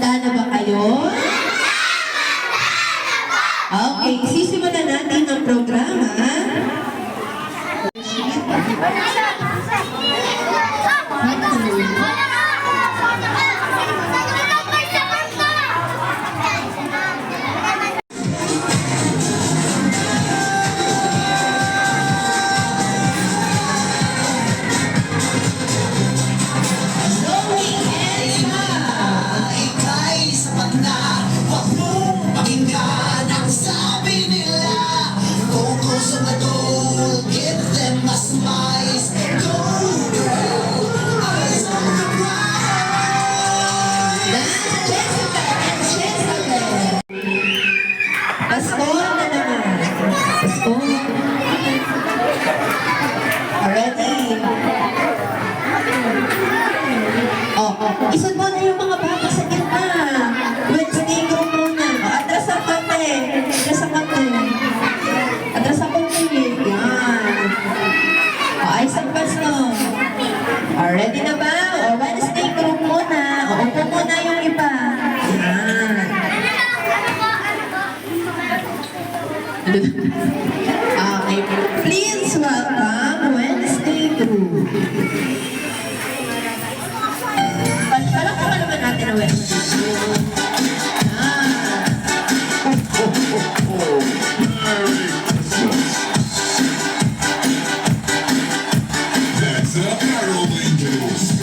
Handa na ba kayo? Okay, sisimulan natin ang programa. Pasko na naman. Pasko. Already. Isod mo na yung mga bata sa gitna. Wednesday group muna. Atras ang kante. Atras ang kante. Atras ang kante. Yan. Ayos ang pasto. Ready na ba? Wednesday group muna. Upo muna yung iba. Yan. Okay, please welcome Wednesday group. Palakpakan naman natin ang Wednesday group. That's a Carol Angels.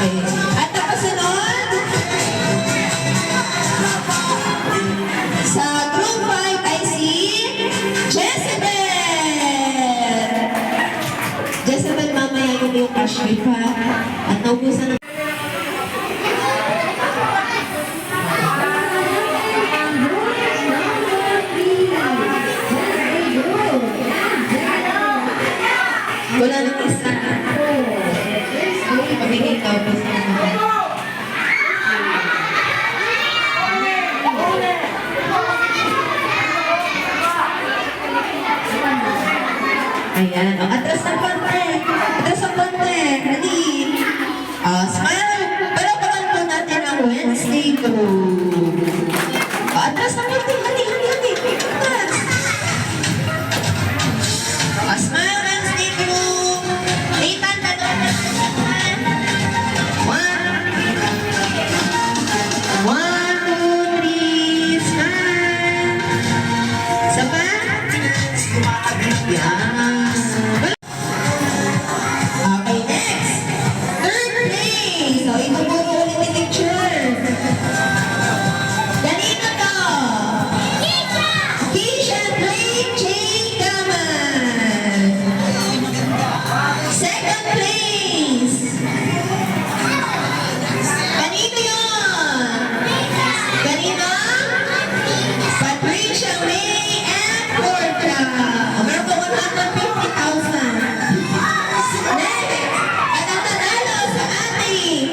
Okay. At nakasunod, sa group 5 ay si Jezebel. Jezebel, mamaya yung iyong crush gift ha. At naubusan ng wala nang isa. Pabigay ka pa sa mga. Ayan. O, atras ng konti. Atras ng konti. Ready? Smile. Palapakan po natin ang Wednesday group. O, atras ng konti. Hali. Atras. Smile Wednesday group. Nathan, tanong na. One, two, three. Smile. Saba. Yan. Okay, next. Third place. So, ituturo ulit ni teacher. Kanino to? Keisha Blake J. Gaman. Second place. Kanino yun? Kanino? Patricia May and Portia. Meron po 150,000. Next, at ang nanalo sa ating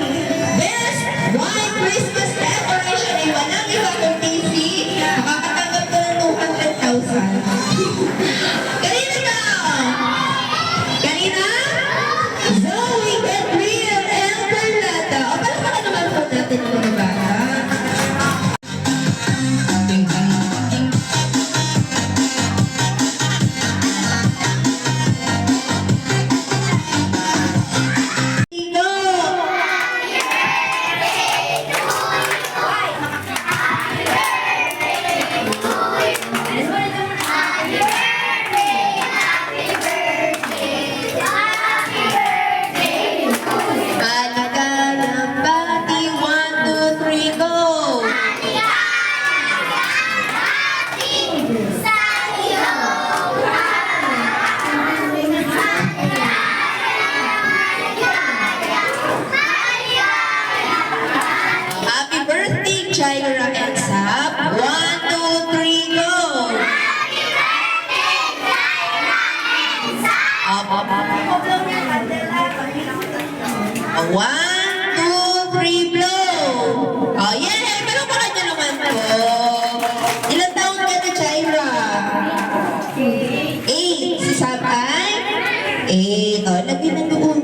Best White Christmas Decoration ay walang iba kundi si makakatanggap ko ng 200,000. Kanina to? Kanina? Zoe Gabriel and Carlota. O, palakpakan naman po natin ang mga bata. Dito! Alagalang bati, 1, 2, 3, go! Happy birthday, Jaira and Sap. 1, 2, 3, go! One, two, three, blow! Oh, yeah! Palakpakan niyo naman po. Ilang taon ka na, Jaira? 8. Si Sap ay? 8. O, lagi na doon.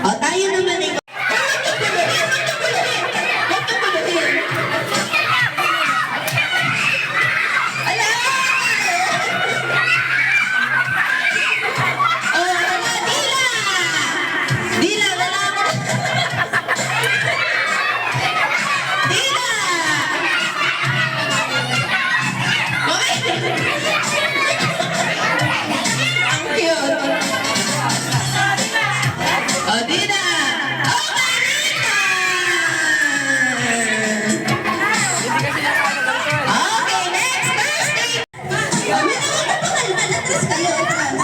O, tayo naman ay... Ala! Oh, ala, Dila! Dila, wala mo. Dila! Okay. Ang cute. Oh, Dila! Oh, Marita! Okay, next birthday! Oh, may nakakapakal na. Atras kayo, atras.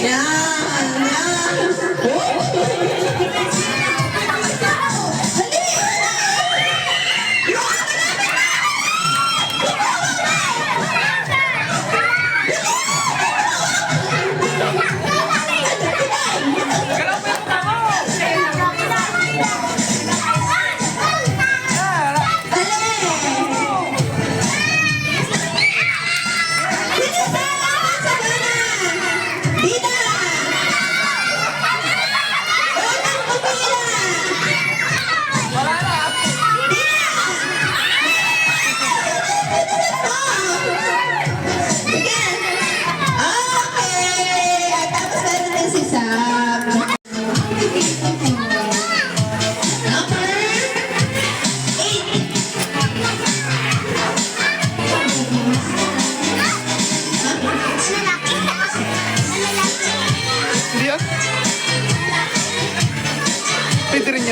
Yan, yan. Oh. Dali!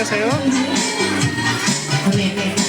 sa'yo? Ulit.